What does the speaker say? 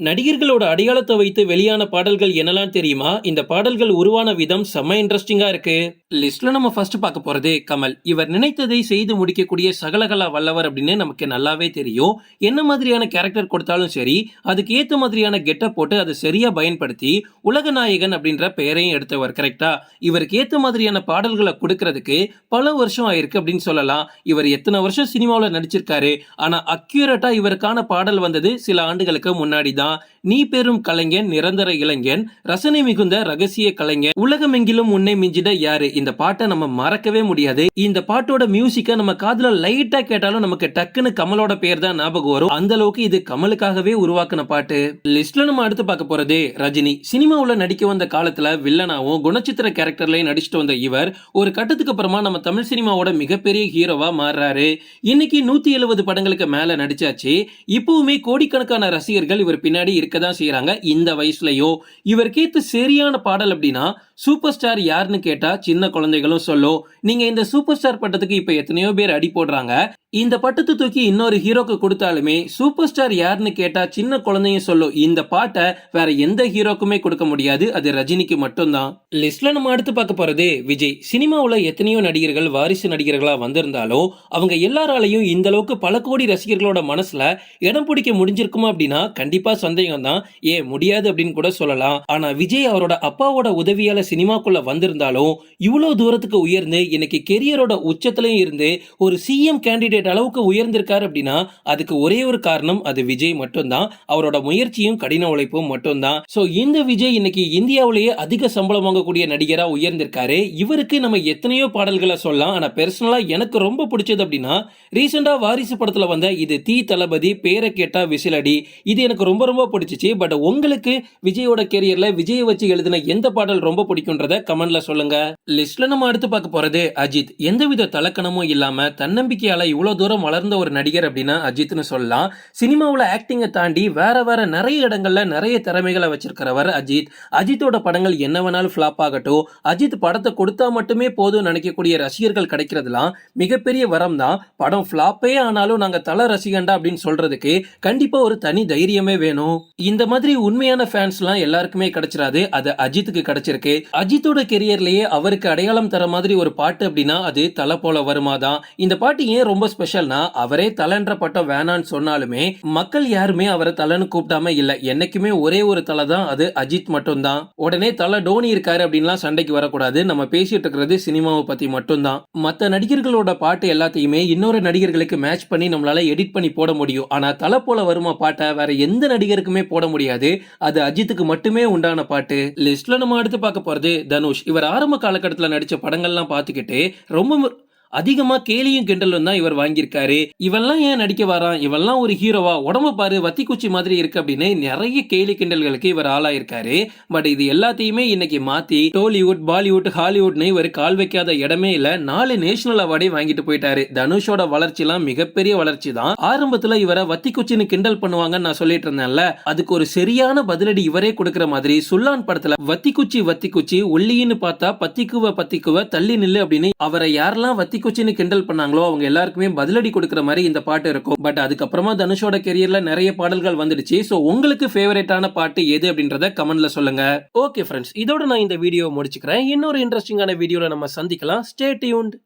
நடிகர்களோட அடையாளத்தை வைத்து வெளியான பாடல்கள் என்னலாம் தெரியுமா? இந்த பாடல்கள் உருவான விதம் செம்ம இன்ட்ரெஸ்டிங்கா இருக்கு. லிஸ்ட்ல நம்ம ஃபர்ஸ்ட் பார்க்க போறது கமல். இவர் நினைத்ததை செய்து முடிக்கக்கூடிய சகலகலா வல்லவர் அப்படின்னு நமக்கு நல்லாவே தெரியும். என்ன மாதிரியான கேரக்டர் கொடுத்தாலும் சரி, அதுக்கு ஏத்த மாதிரியான கெட்டப் போட்டு அதை சரியா பயன்படுத்தி உலகநாயகன் அப்படின்ற பெயரையும் எடுத்தவர். கரெக்டா? இவருக்கு ஏத்த மாதிரியான பாடல்களை கொடுக்கறதுக்கு பல வருஷம் ஆயிருக்கு அப்படின்னு சொல்லலாம். இவர் எத்தனை வருஷம் சினிமாவில் நடிச்சிருக்காரு. ஆனா அக்யூரேட்டா இவருக்கான பாடல் வந்தது சில ஆண்டுகளுக்கு முன்னாடி தான். நீ பெரும் கலைஞன், நிரந்தர இளைஞன், ரசனை மிகுந்த ரகசிய கலைஞன், உலகமெங்கிலும் உன்னை மிஞ்சிட யாரு. இந்த பாட்டை நம்ம மறக்கவே முடியாது. இந்த பாட்டோட மியூசிக்கை நம்ம காதுல லைட்டா கேட்டாலும் நமக்கு டக்குன்னு கமலோட பேர் தான் ஞாபகம் வரும். அந்த அளவுக்கு இது கமலுக்காகவே உருவாக்கின பாட்டு. லிஸ்ட்ல நம்ம அடுத்து பார்க்க போறது ரஜினி. சினிமாவுல நடிக்க வந்த காலத்துல வில்லனாவும் குணச்சித்திர கேரக்டர்லயும் நடிச்சிட்டு வந்த இவர் ஒரு கட்டத்துக்கு அப்புறமா நம்ம தமிழ் சினிமாவோட மிகப்பெரிய ஹீரோவா மாறுறாரு. இன்னைக்கு 170 படங்களுக்கு மேல நடிச்சாச்சு. இப்பவுமே கோடிக்கணக்கான ரசிகர்கள் இவர் பின்னாடி இருக்கதான் செய்யறாங்க. இந்த வயசுலயும் இவருக்கு ஏத்த சரியான பாடல் அப்படின்னா சூப்பர் ஸ்டார் யாருன்னு கேட்டா சின்ன குழந்தைகளும் சொல்லும். நீங்க இந்த சூப்பர் ஸ்டார் பட்டத்துக்கு இப்ப எத்தனையோ பேர் அடி போடுறாங்க. இந்த பட்டத்தை தூக்கி இன்னொரு ஹீரோக்கு கொடுத்தாலுமே சூப்பர் ஸ்டார் யாருன்னு கேட்டா சின்ன குழந்தையும் சொல்லும். இந்த பாட்டை வேற எந்த ஹீரோக்குமே கொடுக்க முடியாது, அது ரஜினிக்கு மட்டும்தான். லிஸ்ட்ல நம்ம அடுத்து பார்க்க போறது விஜய். சினிமாவுல எத்தனையோ நடிகர்கள் வாரிசு நடிகர்களா வந்திருந்தாலும் அவங்க எல்லாராலையும் இந்த அளவுக்கு பல கோடி ரசிகர்களோட மனசுல இடம் பிடிக்க முடிஞ்சிருக்குமா அப்படின்னா கண்டிப்பா சந்தேகம் தான். ஏன் முடியாது அப்படின்னு கூட சொல்லலாம். ஆனா விஜய் அவரோட அப்பாவோட உதவியால சினிமாக்குள்ள வந்திருந்தாலும் இவ்வளவு தூரத்துக்கு உயர்ந்து இன்னைக்கு கெரியரோட உச்சத்திலையும் இருந்து ஒரு சிஎம் கேண்டிடேட் அளவுக்கு உயர்ந்திருக்காரு அப்படின்னா அதுக்கு ஒரே ஒரு காரணம், அது விஜய் மட்டும்தான். அவரோட முயற்சியும் கடின உழைப்பும் மட்டும்தான். சோ இந்த விஜய் இன்னைக்கு இந்தியாவிலேயே அதிக சம்பளம் வாங்கக்கூடிய நடிகரா உயர்ந்திருக்காரு. இவருக்கு நம்ம எத்தனையோ பாடல்களை சொல்லலாம். ஆனா பெர்சனலா எனக்கு ரொம்ப பிடிச்சது அப்படின்னா ரீசெண்டா வாரிசு படத்துல வந்த இது தீ தளபதி பேரை கேட்டா விசிலடி, இது எனக்கு ரொம்ப ரொம்ப பிடிச்சிச்சு. பட் உங்களுக்கு விஜயோட கெரியர்ல விஜய் வச்சு எழுதின எந்த பாடல் ரொம்ப பிடிக்கும்ன்றத கமெண்ட்ல சொல்லுங்க. லிஸ்ட்ல நம்ம அடுத்து பார்க்க போறது அஜித். எந்தவித தலக்கணமும் இல்லாம தன்னம்பிக்கையால இவ்வளவு தூரம் வளர்ந்த ஒரு நடிகர் அப்படின்னா அஜித்னு சொல்லலாம். சினிமாவுல ஆக்டிங்கை தாண்டி வேற வேற நிறைய இடங்கள்ல நிறைய திறமைகளை வச்சிருக்கிறவர் அஜித். அஜித்தோட படங்கள் என்ன வேணாலும் ஃபிளாப் ஆகட்டும், அஜித் படத்தை கொடுத்தா மட்டுமே போதும் நினைக்கக்கூடிய ரசிகர்கள் கிடைக்கிறதுலாம் மிகப்பெரிய வரம் தான். படம் ஃபிளாப்பே ஆனாலும் நாங்க தல ரசிகண்டா அப்படின்னு சொல்றதுக்கு கண்டிப்பா ஒரு தனி தைரியமே வேணும். இந்த மாதிரி உண்மையான ஃபேன்ஸ்லாம் எல்லாருக்குமே கிடைச்சிராது, அது அஜித்துக்கு கிடைச்சிருக்கு. அஜித்தோட கெரியர்லயே அவருக்கு அடையாளம் தர மாதிரி ஒரு பாட்டு அப்படின்னா அது தல போல வருமாதான். இந்த பாட்டு ஏன் ரொம்ப ஸ்பெஷல்னா அவரே தலன்ற பட்டம் வேணான்னு சொன்னாலுமே மக்கள் யாருமே அவரை தலன்னு கூப்பிடாம இல்ல. என்னைக்குமே ஒரே ஒரு தலை தான், அது அஜித் மட்டும் தான். உடனே தல டோனி இருக்காரு அப்படின்லாம் சண்டைக்கு வரக்கூடாது. நம்ம பேசிட்டு இருக்கிறது சினிமாவை பத்தி மட்டும்தான். மத்த நடிகர்களோட பாட்டு எல்லாத்தையுமே இன்னொரு நடிகர்களுக்கு மேட்ச் பண்ணி நம்மளால எடிட் பண்ணி போட முடியும். ஆனா தலை போல வருமா பாட்டை வேற எந்த நடிகருக்குமே போட முடியாது, அது அஜித்துக்கு மட்டுமே உண்டான பாட்டு. லிஸ்ட்ல நம்ம அடுத்து பார்க்க போறது தனுஷ். இவர் ஆரம்ப காலகட்டத்தில் நடிச்ச படங்கள்லாம் பார்த்துக்கிட்டு ரொம்ப அதிகமா கேலியும் கிண்டலும் தான் இவர் வாங்கியிருக்காரு. இவெல்லாம் ஏன் நடிக்க வரான், இவெல்லாம் ஒரு ஹீரோவா, உடம்பு பாரு வத்தி குச்சி மாதிரி இருக்கு அப்படின்னு நிறைய கேலி கிண்டல்களுக்கு இவர் ஆளாயிருக்காரு. பட் இது எல்லாத்தையுமே இன்னைக்கு மாத்தி டோலிவுட், பாலிவுட், ஹாலிவுட்னு இவர் கால் வைக்காத இடமே இல்ல. 4 நேஷனல் அவார்டே வாங்கிட்டு போயிட்டாரு. தனுஷோட வளர்ச்சி எல்லாம் மிகப்பெரிய வளர்ச்சி தான். ஆரம்பத்துல இவரை வத்தி குச்சின்னு கிண்டல் பண்ணுவாங்கன்னு நான் சொல்லிட்டு இருந்தேன்ல, அதுக்கு ஒரு சரியான பதிலடி இவரே கொடுக்கிற மாதிரி சுல்லான் படத்துல வத்தி குச்சி ஒல்லின்னு பார்த்தா பத்திக்குவ தள்ளி நில்லு அப்படின்னு அவரை யாரெல்லாம் வத்தி குச்சின்னு கிண்டல் பண்ணாங்களோ அவங்க எல்லாருக்குமே பதிலடி கொடுக்கிற மாதிரி இந்த பாட்டு இருக்கும். பட் அதுக்கப்புறமா தனுஷோட கெரியர்ல நிறைய பாடல்கள் வந்துடுச்சு. சோ உங்களுக்கு ஃபேவரட்டான பாட்டு எது அப்படின்றத கமெண்ட்ல சொல்லுங்க. ஓகே ஃப்ரெண்ட்ஸ், இதோட நான் இந்த வீடியோ முடிச்சுக்கிறேன். இன்னொரு இன்ட்ரெஸ்டிங்கான வீடியோல நம்ம சந்திக்கலாம். Stay tuned.